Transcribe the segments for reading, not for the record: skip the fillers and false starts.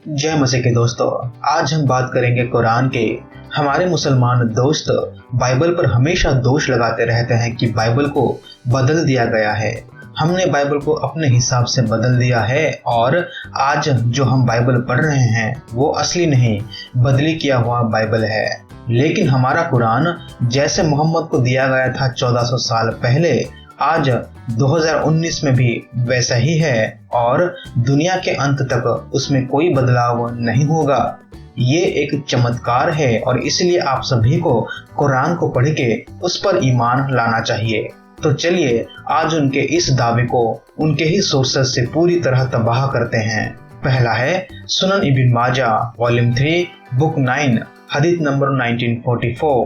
जय मसीह के दोस्तों, आज हम बात करेंगे कुरान के। हमारे मुसलमान दोस्त बाइबल पर हमेशा दोष लगाते रहते हैं कि बाइबल को बदल दिया गया है। हमने बाइबल को अपने हिसाब से बदल दिया है और आज जो हम बाइबल पढ़ रहे हैं वो असली नहीं, बदली किया हुआ बाइबल है। लेकिन हमारा कुरान जैसे मोहम्मद को दिया गया था 1400 साल पहले, आज 2019 में भी वैसा ही है और दुनिया के अंत तक उसमें कोई बदलाव नहीं होगा। ये एक चमत्कार है और इसलिए आप सभी को कुरान को पढ़ के उस पर ईमान लाना चाहिए। तो चलिए आज उनके इस दावे को उनके ही सोर्सेस से पूरी तरह तबाह करते हैं। पहला है सुनन इब्न माजा वॉल्यूम 3 बुक 9 हदीस number 1944।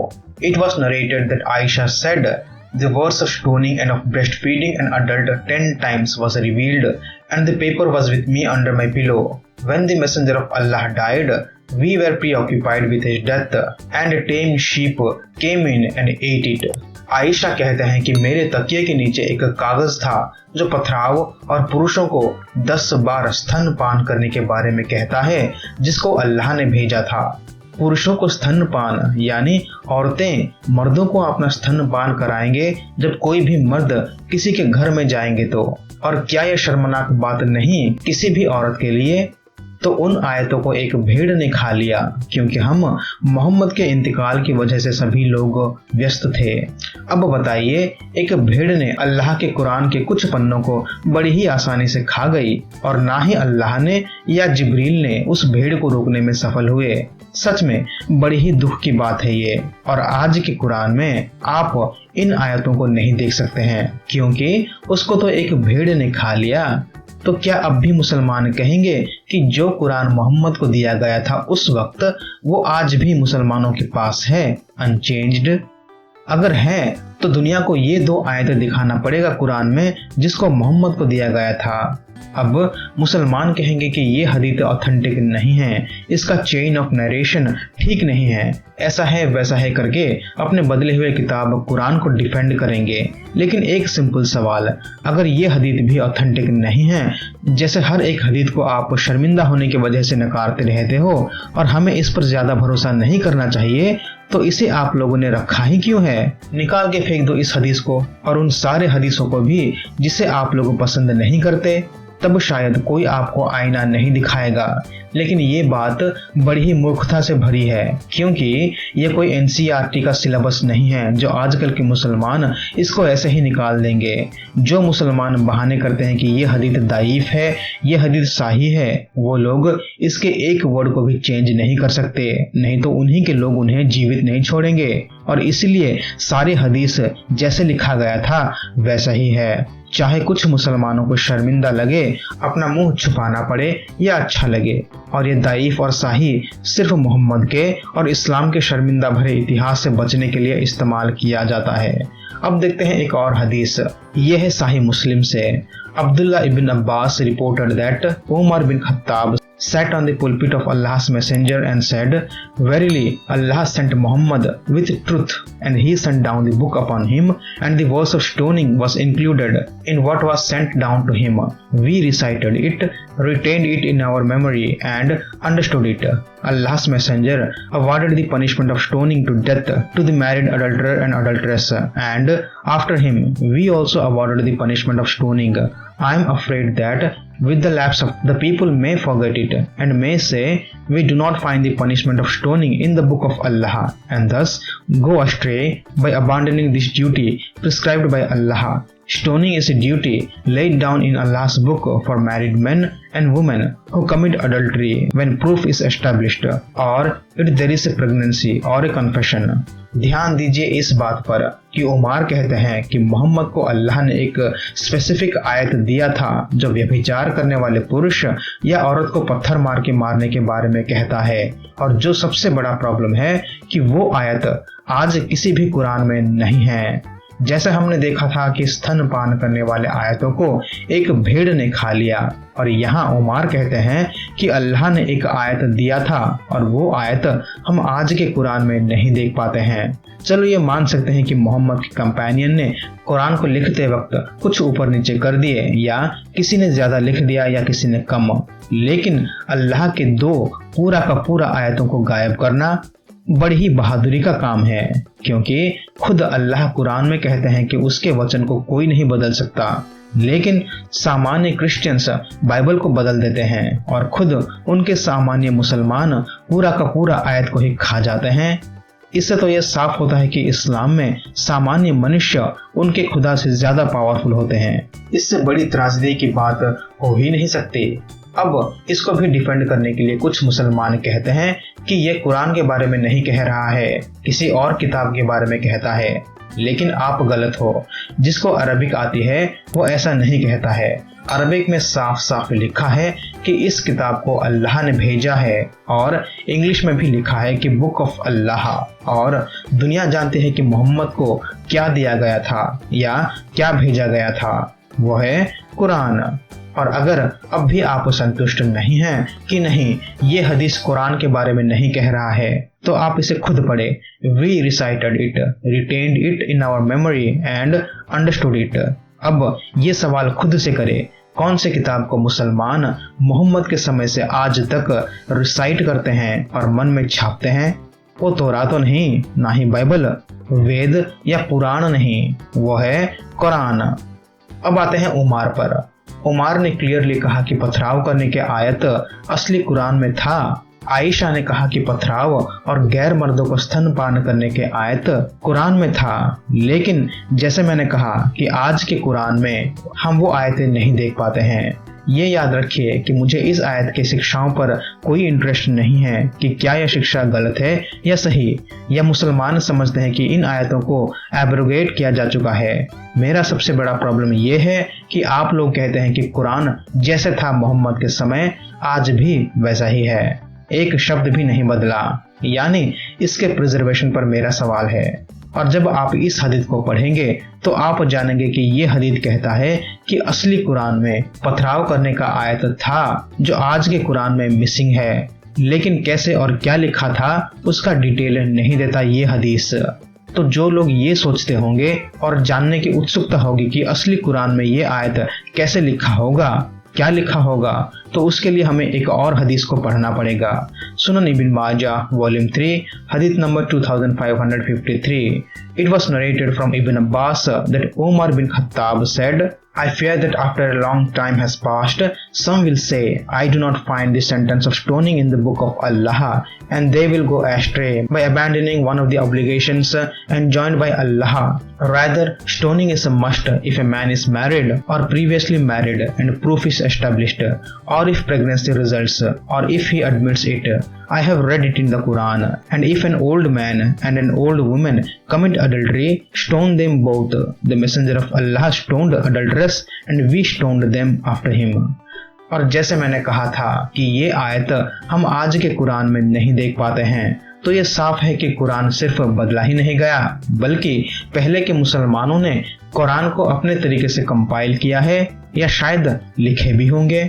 It was narrated that Aisha said, "The verse of stoning and of breastfeeding an adult 10 times was revealed, and the paper was with me under my pillow. When the messenger of Allah died, we were preoccupied with his death, and a tame sheep came in and ate it." Ayesha कहते हैं कि मेरे तकिए के नीचे एक कागज था जो पथराव और पुरुषों को 10 बार स्तनपान करने के बारे में कहता है, जिसको अल्लाह ने भेजा था। पुरुषों को स्तनपान यानी औरतें मर्दों को अपना स्तनपान कराएंगे जब कोई भी मर्द किसी के घर में जाएंगे तो। और क्या यह शर्मनाक बात नहीं किसी भी औरत के लिए? तो उन आयतों को एक भेड़ ने खा लिया, क्योंकि हम मोहम्मद के इंतकाल की वजह से सभी लोग व्यस्त थे। अब बताइए, एक भेड़ ने अल्लाह के कुरान के कुछ पन्नों को बड़ी ही आसानी से खा गई और ना ही अल्लाह ने या जिब्रील ने उस भेड़ को रोकने में सफल हुए। सच में बड़ी ही दुख की बात है ये। और आज के कुरान में आप इन आयतों को नहीं देख सकते हैं, क्योंकि उसको तो एक भेड़ ने खा लिया। तो क्या अब भी मुसलमान कहेंगे कि जो कुरान मोहम्मद को दिया गया था उस वक्त वो आज भी मुसलमानों के पास है अनचेंज्ड? अगर है तो दुनिया को ये 2 आयतें दिखाना पड़ेगा कुरान में जिसको मोहम्मद को दिया गया था। अब मुसलमान कहेंगे कि ये हदीस ऑथेंटिक नहीं है, इसका चेन ऑफ नरेशन ठीक नहीं है, ऐसा है वैसा है करके अपने बदले हुए किताब कुरान को डिफेंड करेंगे। लेकिन एक सिंपल सवाल, अगर ये हदीस भी ऑथेंटिक नहीं है, जैसे हर एक हदीस को आप शर्मिंदा होने की वजह से नकारते रहते हो और हमें इस पर ज्यादा भरोसा नहीं करना चाहिए, तो इसे आप लोगों ने रखा ही क्यों है? निकाल के फेंक दो इस हदीस को और उन सारे हदीसों को भी जिसे आप लोग पसंद नहीं करते, तब शायद कोई आपको आईना नहीं दिखाएगा। लेकिन ये बात बड़ी ही मूर्खता से भरी है, क्योंकि ये कोई एनसीईआरटी का सिलेबस नहीं है जो आजकल के मुसलमान इसको ऐसे ही निकाल देंगे। जो मुसलमान बहाने करते हैं कि ये हदीस दाईफ है, ये हदीस सही है, वो लोग इसके एक वर्ड को भी चेंज नहीं कर सकते, नहीं तो उन्हीं के लोग उन्हें जीवित नहीं छोड़ेंगे। और इसलिए सारे हदीस जैसे लिखा गया था वैसा ही है, चाहे कुछ मुसलमानों को शर्मिंदा लगे, अपना मुंह छुपाना पड़े या अच्छा लगे। और ये दाईफ और साही सिर्फ मोहम्मद के और इस्लाम के शर्मिंदा भरे इतिहास से बचने के लिए इस्तेमाल किया जाता है। अब देखते हैं एक और हदीस, यह है साही मुस्लिम से। Abdullah ibn Abbas reported that Umar bin Khattab sat on the pulpit of Allah's messenger and said, "Verily, Allah sent Muhammad with truth, and he sent down the book upon him, and the verse of stoning was included in what was sent down to him. We recited it, retained it in our memory, and understood it. Allah's messenger awarded the punishment of stoning to death to the married adulterer and adulteress, and after him, we also awarded the punishment of stoning. I am afraid that with the lapse of the people may forget it and may say, we do not find the punishment of stoning in the book of Allah, and thus go astray by abandoning this duty prescribed by Allah. Stoning is a duty laid down in Allah's book for married men and women who commit adultery when proof is established, or if there is a pregnancy or a confession." ध्यान दीजिए इस बात पर कि उमर कहते हैं कि मोहम्मद को अल्लाह ने एक स्पेसिफिक आयत दिया था जो व्यभिचार करने वाले पुरुष या औरत को पत्थर मार के मारने के बारे में कहता है। और जो सबसे बड़ा प्रॉब्लम है कि वो आयत आज किसी भी कुरान में नहीं है। जैसे हमने देखा था कि स्तनपान करने वाले आयतों को एक भेड़ ने खा लिया, और यहाँ उमर कहते हैं कि अल्लाह ने एक आयत दिया था और वो आयत हम आज के कुरान में नहीं देख पाते हैं। चलो ये मान सकते हैं कि मोहम्मद के कंपेनियन ने कुरान को लिखते वक्त कुछ ऊपर नीचे कर दिए, या किसी ने ज्यादा लिख दिया या किसी ने कम, लेकिन अल्लाह के दो पूरा का पूरा आयतों को गायब करना बड़ी ही बहादुरी का काम है, क्योंकि खुद अल्लाह कुरान में कहते हैं कि उसके वचन को कोई नहीं बदल सकता, लेकिन सामान्य क्रिश्चियंस बाइबल को बदल देते हैं और खुद उनके सामान्य मुसलमान पूरा का पूरा आयत को ही खा जाते हैं। इससे तो यह साफ होता है कि इस्लाम में सामान्य मनुष्य उनके खुदा से ज्यादा पावरफुल होते हैं। इससे बड़ी त्रासदी की बात हो ही नहीं सकती। अब इसको भी डिफेंड करने के लिए कुछ मुसलमान कहते हैं कि यह कुरान के बारे में नहीं कह रहा है, किसी और किताब के बारे में कहता है, लेकिन आप गलत हो। जिसको अरबिक आती है वो ऐसा नहीं कहता है। अरबिक में साफ साफ लिखा है कि इस किताब को अल्लाह ने भेजा है, और इंग्लिश में भी लिखा है कि बुक ऑफ अल्लाह। और दुनिया जानती है कि मोहम्मद को क्या दिया गया था या क्या भेजा गया था, वो है कुरान। और अगर अब भी आप संतुष्ट नहीं हैं कि नहीं ये हदीस कुरान के बारे में नहीं कह रहा है, तो आप इसे खुद पढ़े। We recited it, retained it in our memory and understood it। अब ये सवाल खुद से करें, कौन से किताब को मुसलमान मोहम्मद के समय से आज तक रिसाइट करते हैं और मन में छापते हैं? वो तौरात तो नहीं, ना ही बाइबल, वेद या पुराण नहीं, वो है कुरान। अब आते हैं उमर पर। उमर ने क्लियरली कहा कि पथराव करने के आयत असली कुरान में था। आयशा ने कहा कि पथराव और गैर मर्दों को स्तनपान करने के आयत कुरान में था, लेकिन जैसे मैंने कहा कि आज के कुरान में हम वो आयतें नहीं देख पाते हैं। ये याद रखिए कि मुझे इस आयत की शिक्षाओं पर कोई इंटरेस्ट नहीं है कि क्या यह शिक्षा गलत है या सही, या मुसलमान समझते हैं कि इन आयतों को एब्रोगेट किया जा चुका है। मेरा सबसे बड़ा प्रॉब्लम ये है कि आप लोग कहते हैं कि कुरान जैसे था मोहम्मद के समय आज भी वैसा ही है, एक शब्द भी नहीं बदला, यानी इसके प्रिजर्वेशन पर मेरा सवाल है। और जब आप इस हदीस को पढ़ेंगे तो आप जानेंगे कि ये हदीस कहता है कि असली कुरान में पथराव करने का आयत था जो आज के कुरान में मिसिंग है, लेकिन कैसे और क्या लिखा था उसका डिटेल नहीं देता ये हदीस। तो जो लोग ये सोचते होंगे और जानने की उत्सुकता होगी कि असली कुरान में ये आयत कैसे लिखा होगा, क्या लिखा होगा, तो उसके लिए हमें एक और हदीस को पढ़ना पड़ेगा। सुनन इब्न माजा वॉल्यूम 3 हदीस number 2553। It was narrated from Ibn Abbas that Umar bin Khattab said, I fear that after a long time has passed, some will say, I do not find this sentence of stoning in the book of Allah, and they will go astray by abandoning one of the obligations enjoined by Allah. Rather, stoning is a must if a man is married or previously married and proof is established, or if pregnancy results, or if he admits it. I have read it in the Quran, and if an old man and an old woman commit adultery, stone them both. The messenger of Allah stoned adulterers, and we stoned them after him. और जैसे मैंने कहा था कि ये आयत हम आज के कुरान में नहीं देख पाते हैं, तो ये साफ है कि कुरान सिर्फ बदला ही नहीं गया, बल्कि पहले के मुसलमानों ने कुरान को अपने तरीके से कंपाइल किया है, या शायद लिखे भी होंगे,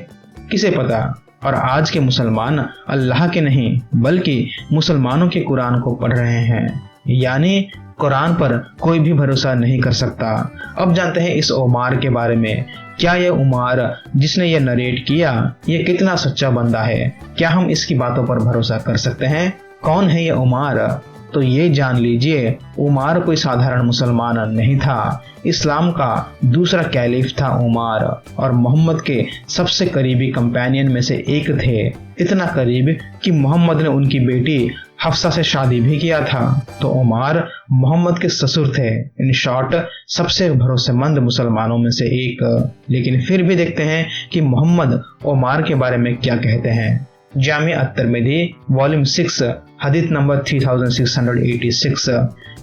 किसे पता। और आज के मुसलमान अल्लाह के नहीं बल्कि मुसलमानों के कुरान को पढ़ रहे हैं, यानी कुरान पर कोई भी भरोसा नहीं कर सकता। अब जानते हैं इस उमर के बारे में। क्या यह उमर जिसने यह नरेट किया ये कितना सच्चा बंदा है? क्या हम इसकी बातों पर भरोसा कर सकते हैं? कौन है यह उमर? तो ये जान लीजिए, उमर कोई साधारण मुसलमान नहीं था। इस्लाम का दूसरा कैलिफ था उमर, और मोहम्मद के सबसे करीबी कंपेनियन में से एक थे। इतना करीब कि मोहम्मद ने उनकी बेटी हफ्सा से शादी भी किया था। तो उमर मोहम्मद के ससुर थे। इन शॉर्ट सबसे भरोसेमंद मुसलमानों में से एक। लेकिन फिर भी देखते हैं कि मोहम्मद उमर के बारे में क्या कहते हैं। जामिया अत-तिरमिज़ी वॉल्यूम 6 हदीस नंबर 3686।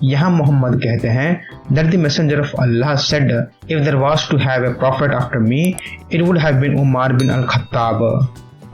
यहाँ मोहम्मद कहते हैं that the messenger of Allah said, if there was to have a prophet after me, it would have been Umar बिन अल-खत्ताब।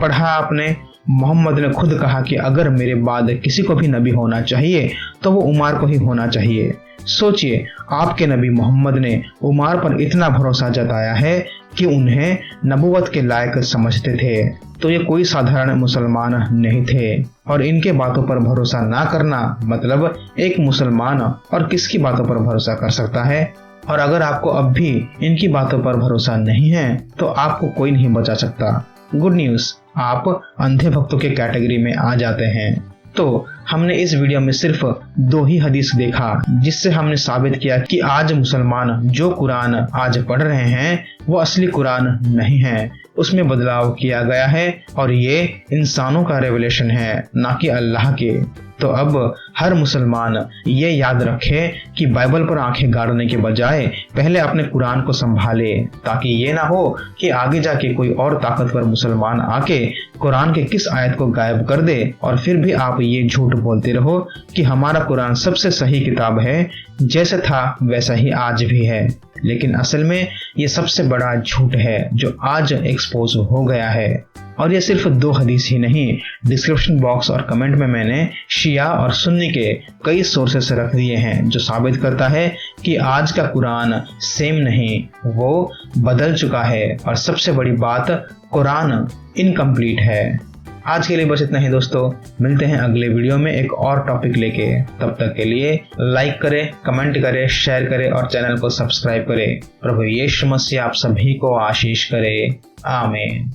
पढ़ा आपने? मोहम्मद ने खुद कहा कि अगर मेरे बाद किसी को भी नबी होना चाहिए तो वो उमर को ही होना चाहिए। सोचिए, आपके नबी मोहम्मद ने उमर पर इतना भरोसा जताया है कि उन्हें नबूवत के लायक समझते थे, तो ये कोई साधारण मुसलमान नहीं थे। और इनके बातों पर भरोसा ना करना मतलब एक मुसलमान और किसकी बातों पर भरोसा कर सकता है। और अगर आपको अब भी इनकी बातों पर भरोसा नहीं है तो आपको कोई नहीं बचा सकता। गुड न्यूज़, आप अंधे भक्तों के कैटेगरी में आ जाते हैं। तो हमने इस वीडियो में सिर्फ 2 ही हदीस देखा, जिससे हमने साबित किया कि आज मुसलमान जो कुरान आज पढ़ रहे हैं वो असली कुरान नहीं है, उसमें बदलाव किया गया है और ये इंसानों का रेवलेशन है, ना कि अल्लाह के। तो अब हर मुसलमान ये याद रखे कि बाइबल पर आंखें गाड़ने के बजाय पहले अपने कुरान को संभाले, ताकि ये ना हो कि आगे जाके कोई और ताकतवर मुसलमान आके कुरान के किस आयत को गायब कर दे और फिर भी आप ये झूठ बोलते रहो कि हमारा कुरान सबसे सही किताब है, जैसे था वैसा ही आज भी है। लेकिन असल में ये सबसे बड़ा झूठ है जो आज एक्सपोज हो गया है। और ये सिर्फ 2 हदीस ही नहीं, डिस्क्रिप्शन बॉक्स और कमेंट में मैंने शिया और सुन्नी के कई सोर्सेस रख दिए हैं जो साबित करता है कि आज का कुरान सेम नहीं, वो बदल चुका है। और सबसे बड़ी बात, कुरान इनकम्प्लीट है। आज के लिए बस इतना ही दोस्तों, मिलते हैं अगले वीडियो में एक और टॉपिक लेके। तब तक के लिए लाइक करें, कमेंट करें, शेयर करें और चैनल को सब्सक्राइब करें। प्रभु यीशु मसीह आप सभी को आशीष करे। आमीन।